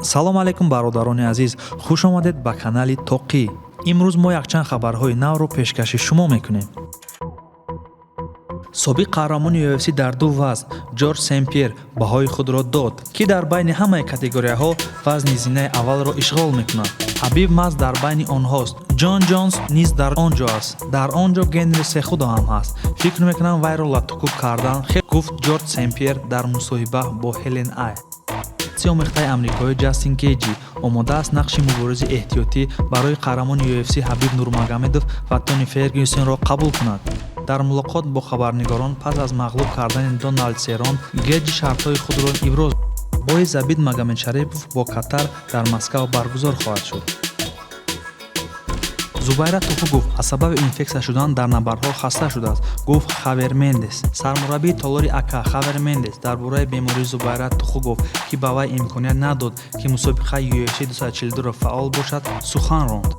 салом алейкум бародарони азиз, хуш омадед ба канали тоқӣ. имрӯз мо якчанд хабарҳои навро пешкаши шумо мекунем. собиқ қаҳрамони UFC дар ду вазн Ҷорҷ Сен-Пьер баҳои худро дод, ки дар байни ҳамаи категорияҳо вазни зинаи аввалро ишғол мекунад. ҳабиб маҳз дар байни онҳост. ҷон ҷонс низ дар он ҷо аст. дар он ҷо Генри Сехудо ҳам ҳаст. фикр мекунам вайро латукуб кардан гуфт Ҷорҷ Сен-Пьер дар мусоҳиба бо Ҳелен Ай. омехтаи амрикоӣ Ҷастин Гейҷи омодааст нақши муборизи эҳтиётӣ барои қаҳрамони UFC Ҳабиб Нурмагомедов ва Тони Фергюсонро қабул кунад. дар мулоқот бо хабарнигорон пас аз мағлуб кардани Дональд Серон, Гейҷи шартҳои худро иброз. бойи Зубит Магомедшарипов бо Катар дар Москав баргузор хоҳад шуд. Зубайра туфу гуфт аз сабаби инфексия шудан дар набардҳо хаста шудааст, гуфт Хавер Мендес. Сармураббии толори АК Хавер Мендес дар бораи бемории Зубайра туху гуфт, ки ба вай имконият надод, ки мусобиқаи UFC 242 фаъол бошад, сухан ронд.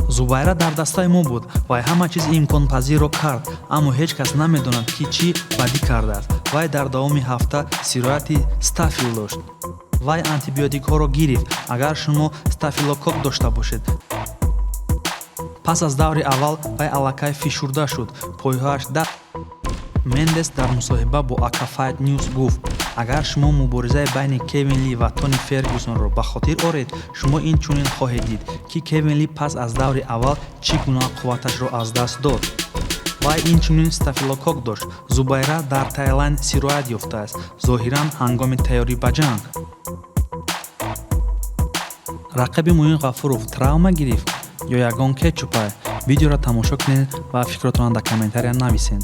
Зубайра дар дастаи мо буд, вай ҳама чиз имконпазирро кард, аммо ҳеҷ кас намедонад, ки чӣ бадӣ кардааст. Вай дар давоми ҳафта сирояти стафил дошт. вай антибиотикҳоро гирифт, агар шумо стафилокок дошта бошед. пас аз даври аввал вай аллакай фишурда шуд, пойҳояш дард. Мендес дар мусоҳиба бо Aka Fight News гуфт, агар шумо муборизаи байни Кевин Ли ва Тони Фергюсонро ба хотир оред, шумо инчунин хоҳед дид, ки Кевин Ли пас аз даври аввал чӣ гуна қувваташро аз даст дод. вай инчунин стафилокок дошт. Зубайра дар Таиланд сироят ёфтааст, зоҳиран ҳангоми тайёрӣ ба ҷанг. рақиби Муин Гафуров травма гирифт ё ягон кетчупай? видеоро тамошо кунед ва фикротонро дар комментария нависед.